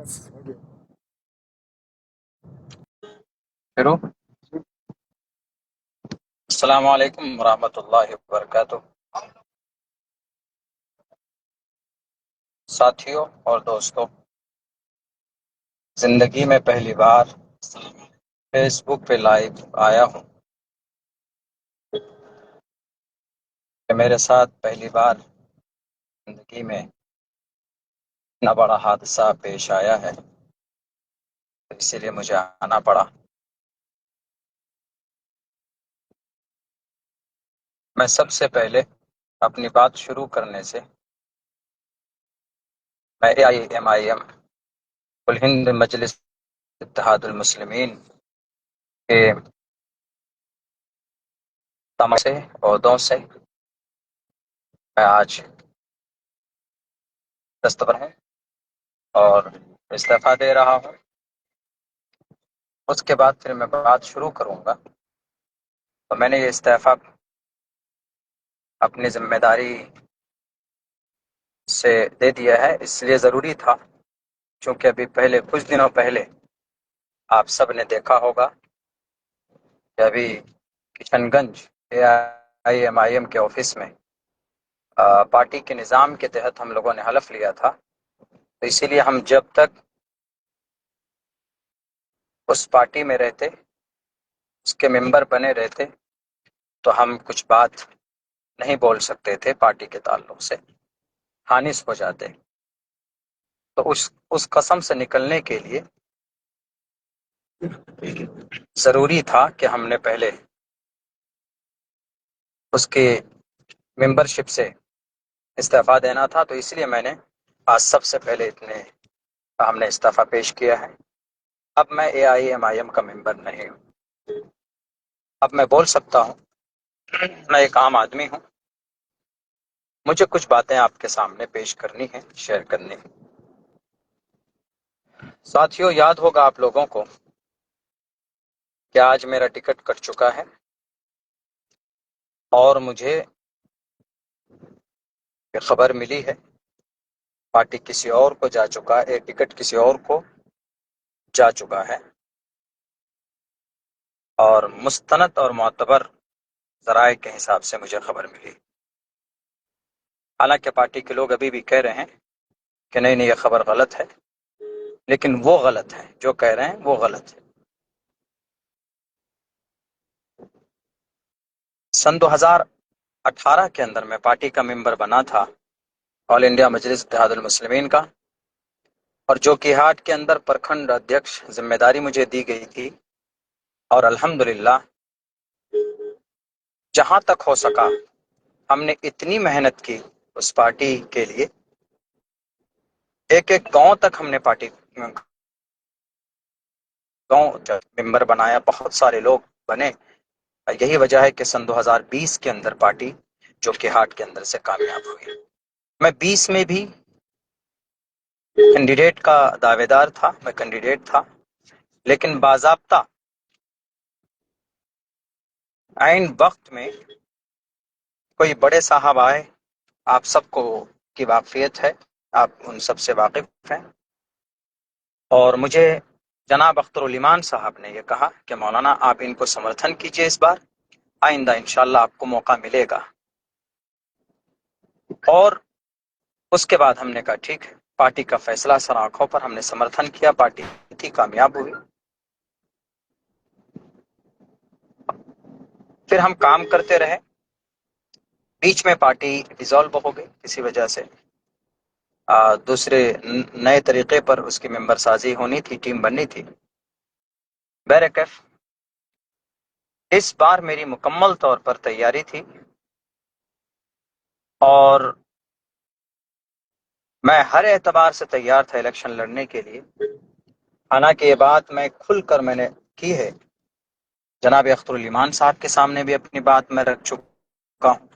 شروع۔ السلام علیکم ورحمۃ اللہ وبرکاتہ۔ ساتھیوں اور دوستوں، زندگی میں پہلی بار فیس بک پہ لائیو آیا ہوں کہ میرے ساتھ پہلی بار زندگی میں اتنا بڑا حادثہ پیش آیا ہے، اسی لیے مجھے آنا پڑا۔ میں سب سے پہلے اپنی بات شروع کرنے سے میں AIMIM کل ہند مجلس اتحاد المسلمین کے تمام سے عہدوں سے میں آج دستبر ہوں اور استعفیٰ دے رہا ہوں۔ اس کے بعد پھر میں بات شروع کروں گا۔ تو میں نے یہ استعفیٰ اپنی ذمہ داری سے دے دیا ہے، اس لیے ضروری تھا چونکہ ابھی پہلے کچھ دنوں پہلے آپ سب نے دیکھا ہوگا کہ ابھی کشن گنج AIMIM کے آفس میں پارٹی کے نظام کے تحت ہم لوگوں نے حلف لیا تھا، تو اسی لیے ہم جب تک اس پارٹی میں رہتے، اس کے ممبر بنے رہتے، تو ہم کچھ بات نہیں بول سکتے تھے پارٹی کے تعلق سے، خانس ہو جاتے۔ تو اس قسم سے نکلنے کے لیے ضروری تھا کہ ہم نے پہلے اس کی ممبرشپ سے استعفیٰ دینا تھا، تو اس لیے میں نے آج سب سے پہلے ہم نے استعفیٰ پیش کیا ہے۔ اب میں AIMIM کا ممبر نہیں ہوں، اب میں بول سکتا ہوں، میں ایک عام آدمی ہوں، مجھے کچھ باتیں آپ کے سامنے پیش کرنی ہیں، شیئر کرنی ہیں۔ ساتھیوں، یاد ہوگا آپ لوگوں کو کہ آج میرا ٹکٹ کٹ چکا ہے اور مجھے یہ خبر ملی ہے پارٹی کسی اور کو جا چکا ہے، ٹکٹ کسی اور کو جا چکا ہے، اور مستند اور معتبر ذرائع کے حساب سے مجھے خبر ملی۔ حالانکہ پارٹی کے لوگ ابھی بھی کہہ رہے ہیں کہ نہیں یہ خبر غلط ہے، لیکن وہ غلط ہے، جو کہہ رہے ہیں وہ غلط ہے۔ سن 2018 کے اندر میں پارٹی کا ممبر بنا تھا، آل انڈیا مجلس اتحاد المسلمین کا، اور جو کہ ہاٹ کے اندر پرکھنڈ ادھیکش ذمہ داری مجھے دی گئی تھی، اور الحمدللہ جہاں تک ہو سکا ہم نے اتنی محنت کی اس پارٹی کے لیے، ایک ایک گاؤں تک ہم نے پارٹی گاؤں ممبر بنایا، بہت سارے لوگ بنے۔ یہی وجہ ہے کہ سن 2020 کے اندر پارٹی جو کہ ہاٹ کے اندر سے کامیاب ہوئی۔ میں 20 میں بھی کینڈیڈیٹ کا دعوے دار تھا، میں کینڈیڈیٹ تھا، لیکن باضابطہ عین وقت میں کوئی بڑے صاحب آئے، آپ سب کو کی واقفیت ہے، آپ ان سب سے واقف ہیں، اور مجھے جناب اختر الایمان صاحب نے یہ کہا کہ مولانا آپ ان کو سمرتھن کیجئے، اس بار آئندہ انشاءاللہ آپ کو موقع ملے گا۔ اور اس کے بعد ہم نے کہا ٹھیک ہے، پارٹی کا فیصلہ سر آنکھوں پر، ہم نے سمرتھن کیا، پارٹی تھی کامیاب ہوئی۔ پھر ہم کام کرتے رہے، بیچ میں پارٹی ڈیزالو ہو گئی کسی وجہ سے، دوسرے نئے طریقے پر اس کی ممبر سازی ہونی تھی، ٹیم بننی تھی۔ بہرکیف اس بار میری مکمل طور پر تیاری تھی، اور میں ہر اعتبار سے تیار تھا الیکشن لڑنے کے لیے۔ حالانکہ یہ بات میں کھل کر میں نے کی ہے، جناب اختر الایمان صاحب کے سامنے بھی اپنی بات میں رکھ چکا ہوں،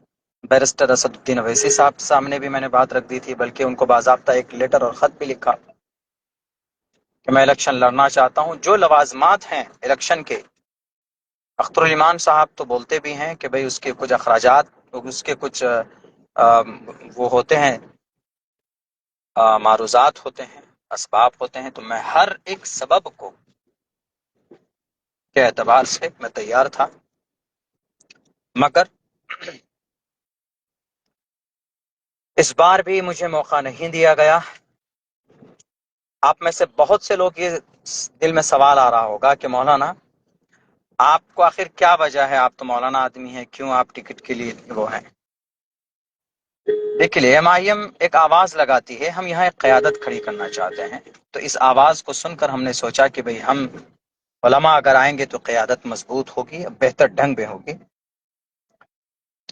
بیرسٹر اسد الدین اویسی صاحب کے سامنے بھی میں نے بات رکھ دی تھی، بلکہ ان کو باضابطہ ایک لیٹر اور خط بھی لکھا کہ میں الیکشن لڑنا چاہتا ہوں۔ جو لوازمات ہیں الیکشن کے، اختر الایمان صاحب تو بولتے بھی ہیں کہ بھئی اس کے کچھ اخراجات، اس کے کچھ وہ ہوتے ہیں، معروضات ہوتے ہیں، اسباب ہوتے ہیں، تو میں ہر ایک سبب کو کے اعتبار سے میں تیار تھا، مگر اس بار بھی مجھے موقع نہیں دیا گیا۔ آپ میں سے بہت سے لوگ یہ دل میں سوال آ رہا ہوگا کہ مولانا آپ کو آخر کیا وجہ ہے، آپ تو مولانا آدمی ہیں، کیوں آپ ٹکٹ کے لیے وہ ہیں؟ دیکھیے ایم آئی ایم ایک آواز لگاتی ہے، ہم یہاں ایک قیادت کھڑی کرنا چاہتے ہیں، تو اس آواز کو سن کر ہم نے سوچا کہ بھئی ہم علماء اگر آئیں گے تو قیادت مضبوط ہوگی، بہتر ڈھنگ میں ہوگی۔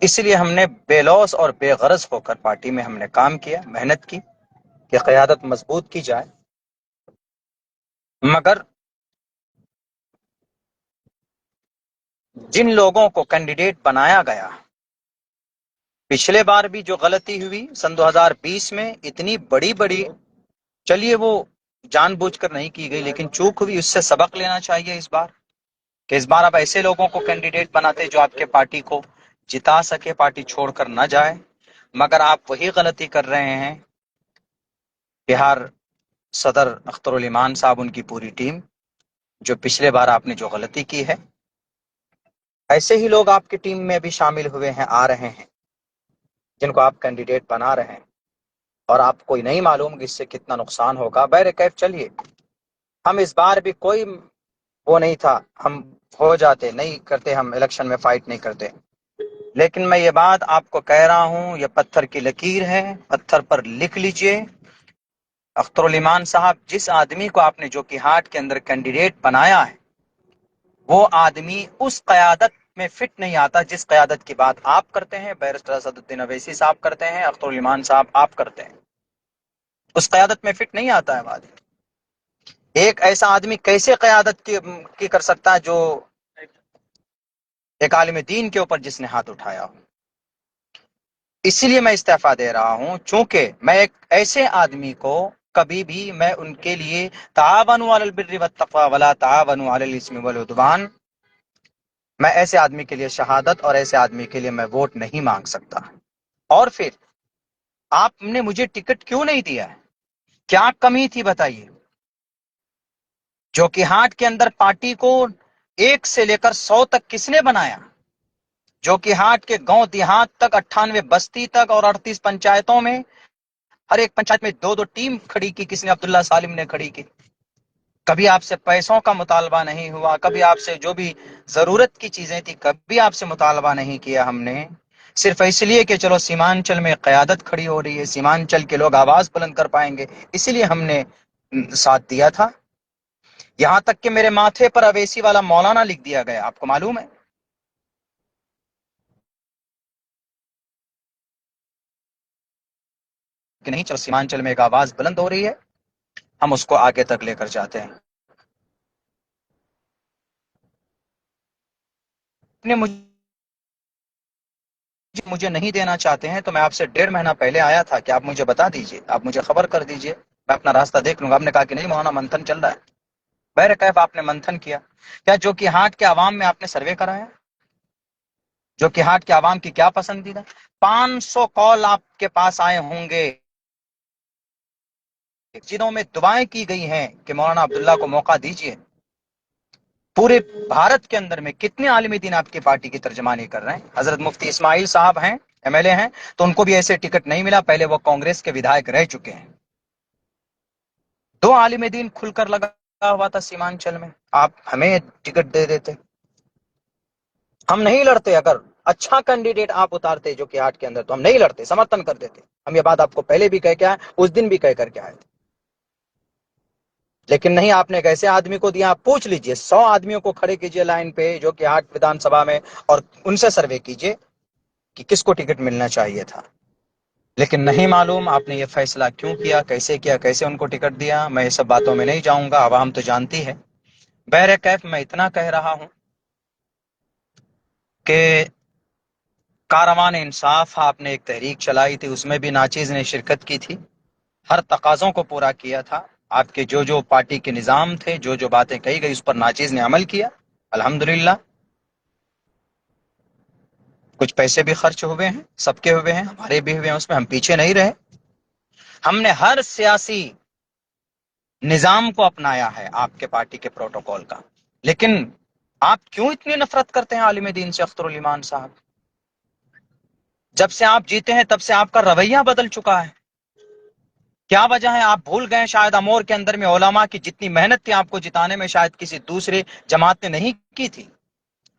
اس لیے ہم نے بے لوث اور بے غرض ہو کر پارٹی میں ہم نے کام کیا، محنت کی کہ قیادت مضبوط کی جائے، مگر جن لوگوں کو کینڈیڈیٹ بنایا گیا، پچھلے بار بھی جو غلطی ہوئی سن 2020 میں اتنی بڑی چلیے وہ جان بوجھ کر نہیں کی گئی لیکن چوک ہوئی، اس سے سبق لینا چاہیے اس بار، کہ اس بار آپ ایسے لوگوں کو کینڈیڈیٹ بناتے جو آپ کے پارٹی کو جتا سکے، پارٹی چھوڑ کر نہ جائے، مگر آپ وہی غلطی کر رہے ہیں۔ بہار صدر اختر الایمان صاحب، ان کی پوری ٹیم، جو پچھلے بار آپ نے جو غلطی کی ہے، ایسے ہی لوگ آپ کی ٹیم میں بھی شامل ہوئے ہیں، آ رہے ہیں، جن کو آپ کینڈیڈیٹ بنا رہے ہیں، اور آپ کو نہیں معلوم کہ اس سے کتنا نقصان ہوگا۔ بہرکیف چلیے، ہم اس بار بھی کوئی وہ نہیں تھا، ہم ہو جاتے، نہیں کرتے، ہم الیکشن میں فائٹ نہیں کرتے، لیکن میں یہ بات آپ کو کہہ رہا ہوں، یہ پتھر کی لکیر ہے، پتھر پر لکھ لیجئے۔ اختر الایمان صاحب، جس آدمی کو آپ نے جو کہ ہاٹ کے اندر کینڈیڈیٹ بنایا ہے، وہ آدمی اس قیادت میں فٹ نہیں آتا جس قیادت کی بات آپ کرتے ہیں، بیرسٹر اسد الدین اویسی صاحب کرتے ہیں، اختر الایمان صاحب آپ کرتے ہیں، اس قیادت میں فٹ نہیں آتا ہے آدمی۔ ایک ایسا آدمی کیسے قیادت کی کر سکتا ہے جو ایک عالم دین کے اوپر جس نے ہاتھ اٹھایا ہو؟ اسی لیے میں استعفیٰ دے رہا ہوں، چونکہ میں ایک ایسے آدمی کو کبھی بھی میں ان کے لیے تعاونوا علی البر والتقوی ولا تعاونوا علی الاثم والعدوان، میں ایسے آدمی کے لیے شہادت اور ایسے آدمی کے لیے میں ووٹ نہیں مانگ سکتا۔ اور پھر آپ نے مجھے ٹکٹ کیوں نہیں دیا ہے؟ کیا کمی تھی بتائیے؟ جو کہ ہاٹ کے اندر پارٹی کو 1 سے لے کر 100 تک کس نے بنایا؟ جو کہ ہاٹ کے گاؤں دیہات تک، 98 بستی تک اور 38 پنچایتوں میں، ہر ایک پنچایت میں 2 ٹیم کھڑی کی کس نے؟ عبداللہ سالم نے کھڑی کی۔ کبھی آپ سے پیسوں کا مطالبہ نہیں ہوا، کبھی آپ سے جو بھی ضرورت کی چیزیں تھی کبھی آپ سے مطالبہ نہیں کیا ہم نے، صرف اس لیے کہ چلو سیمانچل میں قیادت کھڑی ہو رہی ہے، سیمانچل کے لوگ آواز بلند کر پائیں گے، اسی لیے ہم نے ساتھ دیا تھا۔ یہاں تک کہ میرے ماتھے پر اویسی والا مولانا لکھ دیا گیا، آپ کو معلوم ہے؟ کہ نہیں، چلو سیمانچل میں ایک آواز بلند ہو رہی ہے، ہم اس کو آگے تک لے کر جاتے ہیں۔ نے مجھے نہیں دینا چاہتے ہیں تو میں آپ سے 1.5 مہینہ پہلے آیا تھا کہ آپ مجھے بتا دیجئے، آپ مجھے خبر کر دیجئے، میں اپنا راستہ دیکھ لوں گا۔ آپ نے کہا کہ نہیں مولانا، منتھن چل رہا ہے۔ بہرکیف آپ نے منتھن کیا، کیا جو کہ ہاٹ کے عوام میں آپ نے سروے کرایا؟ جو کہ ہاٹ کے عوام کی کیا پسندیدہ؟ 500 کال آپ کے پاس آئے ہوں گے جنہوں میں دعائیں کی گئی ہیں کہ مولانا عبداللہ کو موقع دیجئے۔ پورے بھارت کے اندر میں کتنے عالم دین آپ کی پارٹی کی ترجمانی کر رہے ہیں؟ حضرت مفتی اسماعیل صاحب ہیں، ایم ایل اے ہیں، تو ان کو بھی ایسے ٹکٹ نہیں ملا، پہلے وہ کانگریس کے ودھائک رہ چکے ہیں۔ 2 عالم دین کھل کر لگا ہوا تھا سیمانچل میں، آپ ہمیں ٹکٹ دے دیتے، ہم نہیں لڑتے۔ اگر اچھا کینڈیڈیٹ آپ اتارتے جو کہ ہاٹ کے اندر تو ہم نہیں لڑتے، سمرتھن کر دیتے۔ ہم یہ بات آپ کو پہلے بھی کہہ کے آئے، اس دن بھی کہہ کر کے آئے تھے، لیکن نہیں، آپ نے ایک ایسے آدمی کو دیا۔ آپ پوچھ لیجئے، 100 آدمیوں کو کھڑے کیجئے لائن پہ جو کہ ہاٹ ودھان سبھا میں، اور ان سے سروے کیجئے کہ کس کو ٹکٹ ملنا چاہیے تھا، لیکن نہیں معلوم آپ نے یہ فیصلہ کیوں کیا، کیسے ان کو ٹکٹ دیا۔ میں یہ سب باتوں میں نہیں جاؤں گا، عوام تو جانتی ہے۔ بہرکیف میں اتنا کہہ رہا ہوں کہ کاروان انصاف آپ نے ایک تحریک چلائی تھی، اس میں بھی ناچیز نے شرکت کی تھی، ہر تقاضوں کو پورا کیا تھا۔ آپ کے جو پارٹی کے نظام تھے، جو باتیں کہی گئی، اس پر ناچیز نے عمل کیا، الحمدللہ۔ کچھ پیسے بھی خرچ ہوئے ہیں، سب کے ہوئے ہیں، ہمارے بھی ہوئے ہیں، اس میں ہم پیچھے نہیں رہے۔ ہم نے ہر سیاسی نظام کو اپنایا ہے آپ کے پارٹی کے پروٹوکول کا، لیکن آپ کیوں اتنی نفرت کرتے ہیں عالم دین سے اختر الایمان صاحب؟ جب سے آپ جیتے ہیں تب سے آپ کا رویہ بدل چکا ہے. کیا وجہ ہے؟ آپ بھول گئے شاید امور کے اندر میں علماء کی جتنی محنت تھی آپ کو جتانے میں شاید کسی دوسرے جماعت نے نہیں کی تھی.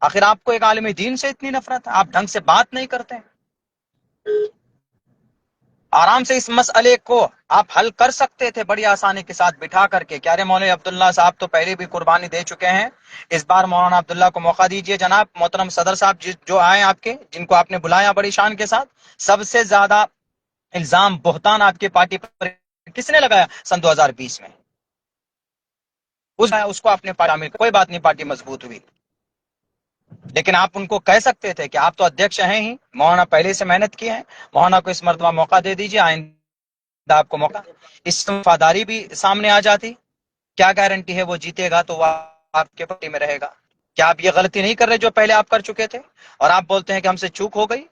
آخر آپ کو ایک عالم دین سے اتنی نفرت ہے؟ آپ ڈھنگ سے بات نہیں کرتے. آرام سے اس مسئلے کو آپ حل کر سکتے تھے بڑی آسانی کے ساتھ بٹھا کر کے. کیا رے مولوی عبداللہ صاحب تو پہلے بھی قربانی دے چکے ہیں، اس بار مولانا عبداللہ کو موقع دیجئے. جناب محترم صدر صاحب جو آئے آپ کے، جن کو آپ نے بلایا بڑی شان کے ساتھ، سب سے زیادہ الزام بہتان آپ کی پارٹی پر کس نے لگایا سن 2020 میں؟ اس کو آپ نے پارٹی، کوئی بات نہیں، پارٹی مضبوط ہوئی. لیکن آپ ان کو کہہ سکتے تھے کہ آپ تو ادھیکش ہیں ہی، مولانا پہلے سے محنت کی ہے، مولانا کو اس مرتبہ موقع دے دیجیے، آئندہ آپ کو موقع. اس سے وفاداری بھی سامنے آ جاتی. کیا گارنٹی ہے وہ جیتے گا تو وہ آپ کے پارٹی میں رہے گا؟ کیا آپ یہ غلطی نہیں کر رہے جو پہلے آپ کر چکے تھے اور آپ بولتے ہیں کہ ہم سے چوک ہو گئی؟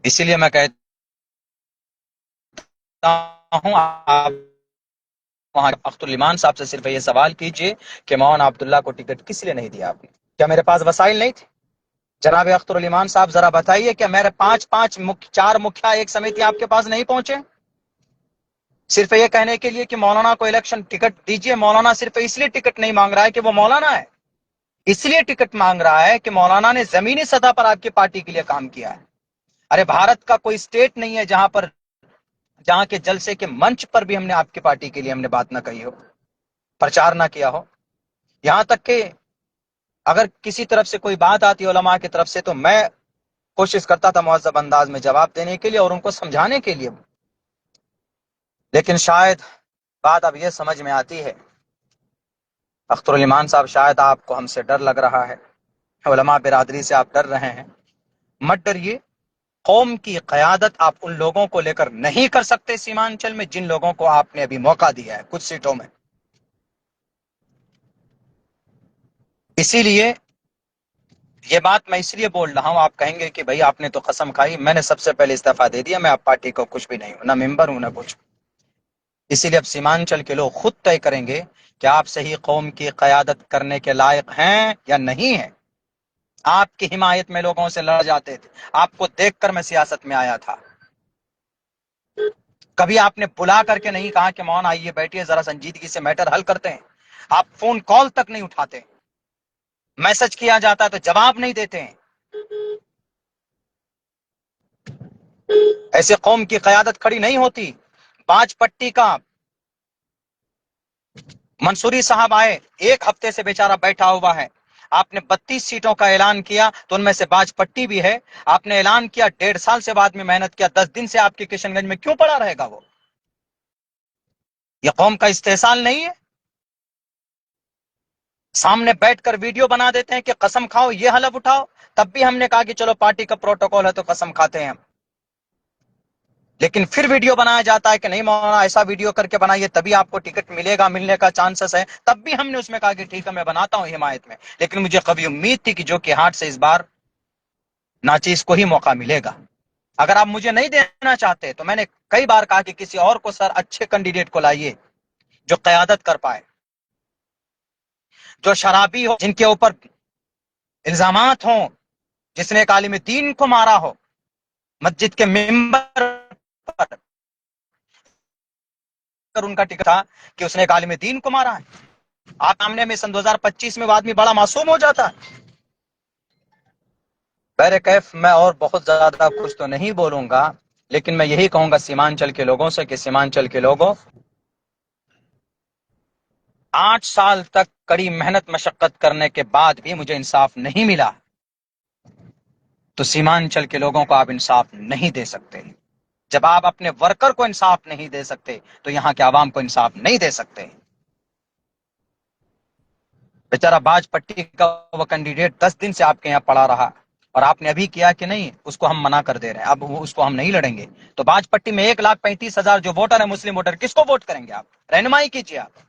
اسی لیے میں کہتا ہوں آپ وہاں اختر الایمان صاحب سے صرف یہ سوال کیجئے کہ مولانا عبداللہ کو ٹکٹ کس لیے نہیں دیا آپ نے؟ کیا میرے پاس وسائل نہیں تھے؟ جناب اختر الایمان صاحب ذرا بتائیے کہ میرے چار مکھیا ایک سمیتی آپ کے پاس نہیں پہنچے صرف یہ کہنے کے لیے کہ مولانا کو الیکشن ٹکٹ دیجئے؟ مولانا صرف اس لیے ٹکٹ نہیں مانگ رہا ہے کہ وہ مولانا ہے، اس لیے ٹکٹ مانگ رہا ہے کہ مولانا نے زمینی سطح پر آپ کی پارٹی کے لیے کام کیا ہے. ارے بھارت کا کوئی اسٹیٹ نہیں ہے جہاں کے جلسے کے منچ پر بھی ہم نے آپ کی پارٹی کے لیے ہم نے بات نہ کہی ہو، پرچار نہ کیا ہو. یہاں تک کہ اگر کسی طرف سے کوئی بات آتی علماء کی طرف سے تو میں کوشش کرتا تھا مہذب انداز میں جواب دینے کے لیے اور ان کو سمجھانے کے لیے. لیکن شاید بات اب یہ سمجھ میں آتی ہے، اختر الایمان صاحب، شاید آپ کو ہم سے ڈر لگ رہا ہے، علماء برادری سے آپ ڈر رہے ہیں. مت ڈریے. قوم کی قیادت آپ ان لوگوں کو لے کر نہیں کر سکتے سیمانچل میں جن لوگوں کو آپ نے ابھی موقع دیا ہے کچھ سیٹوں میں. اسی لیے یہ بات میں اس لیے بول رہا ہوں، آپ کہیں گے کہ بھئی آپ نے تو قسم کھائی. میں نے سب سے پہلے استعفیٰ دے دیا، میں آپ پارٹی کو کچھ بھی نہیں ہوں، نہ ممبر ہوں نہ کچھ. اسی لیے اب سیمانچل کے لوگ خود طے کریں گے کہ آپ صحیح قوم کی قیادت کرنے کے لائق ہیں یا نہیں ہیں. آپ کی حمایت میں لوگوں سے لڑ جاتے تھے، آپ کو دیکھ کر میں سیاست میں آیا تھا. کبھی آپ نے بلا کر کے نہیں کہا کہ مولانا آئیے بیٹھیے ذرا سنجیدگی سے میٹر حل کرتے ہیں. آپ فون کال تک نہیں اٹھاتے، میسج کیا جاتا ہے تو جواب نہیں دیتے ہیں. ایسے قوم کی قیادت کھڑی نہیں ہوتی. باج پٹی کا منصوری صاحب آئے، ایک ہفتے سے بیچارہ بیٹھا ہوا ہے. آپ نے 32 سیٹوں کا اعلان کیا تو ان میں سے باج پٹی بھی ہے. آپ نے اعلان کیا، 1.5 سال سے بعد میں محنت کیا، 10 دن سے آپ کے کشن گنج میں کیوں پڑا رہے گا وہ؟ یہ قوم کا استحصال نہیں ہے؟ سامنے بیٹھ کر ویڈیو بنا دیتے ہیں کہ قسم کھاؤ، یہ حلف اٹھاؤ. تب بھی ہم نے کہا کہ چلو پارٹی کا پروٹوکول ہے تو قسم کھاتے ہیں ہم. لیکن پھر ویڈیو بنایا جاتا ہے کہ نہیں مولانا ایسا ویڈیو کر کے بنائیے تبھی آپ کو ٹکٹ ملے گا، ملنے کا چانسز ہے. تب بھی ہم نے اس میں کہا کہ ٹھیک ہے میں بناتا ہوں حمایت میں. لیکن مجھے کبھی امید تھی کہ جو کہ ہاتھ سے اس بار ناچیز کو ہی موقع ملے گا. اگر آپ مجھے نہیں دینا چاہتے تو میں نے کئی بار کہا کہ کسی اور کو، سر اچھے کینڈیڈیٹ کو لائیے جو قیادت کر پائے، جو شرابی ہو، جن کے اوپر الزامات ہوں، جس نے ایک عالم دین کو مارا ہو مسجد کے ممبر پر. ان کا ٹکٹ تھا کہ اس نے ایک عالم دین کو مارا ہے. آپ سامنے میں سن 2025 میں وہ آدمی بڑا معصوم ہو جاتا ہے. بہر کیف میں اور بہت زیادہ کچھ تو نہیں بولوں گا، لیکن میں یہی کہوں گا سیمانچل کے لوگوں سے کہ سیمانچل کے لوگوں، 8 سال تک کڑی محنت مشقت کرنے کے بعد بھی مجھے انصاف نہیں ملا تو سیمانچل کے لوگوں کو آپ انصاف نہیں دے سکتے. جب آپ اپنے ورکر کو انصاف نہیں دے سکتے تو یہاں کے عوام کو انصاف نہیں دے سکتے. بیچارہ باج پٹی کا وہ کینڈیڈیٹ 10 دن سے آپ کے یہاں پڑا رہا اور آپ نے ابھی کیا کہ نہیں اس کو ہم منع کر دے رہے ہیں، اب اس کو ہم نہیں لڑیں گے. تو باج پٹی میں 1,35,000 جو ووٹر ہیں مسلم ووٹر، کس کو ووٹ کریں گے آپ؟ رہنمائی کیجیے. آپ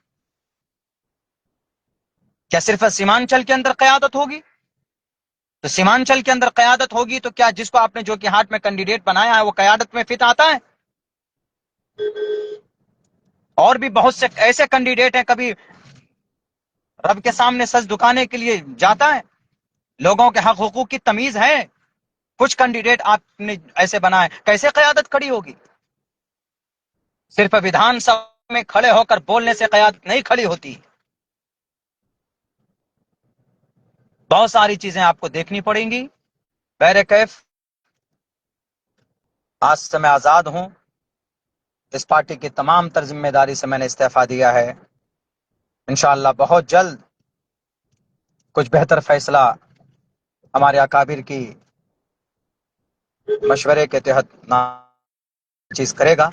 کیا صرف سیمانچل کے اندر قیادت ہوگی؟ تو سیمانچل کے اندر قیادت ہوگی تو کیا جس کو آپ نے جو کہ ہاتھ میں کینڈیڈیٹ بنایا ہے وہ قیادت میں فٹ آتا ہے؟ اور بھی بہت سے ایسے کینڈیڈیٹ ہیں، کبھی رب کے سامنے سچ دکھانے کے لیے جاتا ہے، لوگوں کے حق حقوق کی تمیز ہے. کچھ کینڈیڈیٹ آپ نے ایسے بنائے، کیسے قیادت کھڑی ہوگی؟ صرف ویدھان سبھا میں کھڑے ہو کر بولنے سے قیادت نہیں کھڑی ہوتی. بہت ساری چیزیں آپ کو دیکھنی پڑیں گی. بہرکیف آج سے میں آزاد ہوں. اس پارٹی کی تمام تر ذمہ داری سے میں نے استعفیٰ دیا ہے. انشاءاللہ بہت جلد کچھ بہتر فیصلہ ہمارے اکابر کی مشورے کے تحت چیز کرے گا.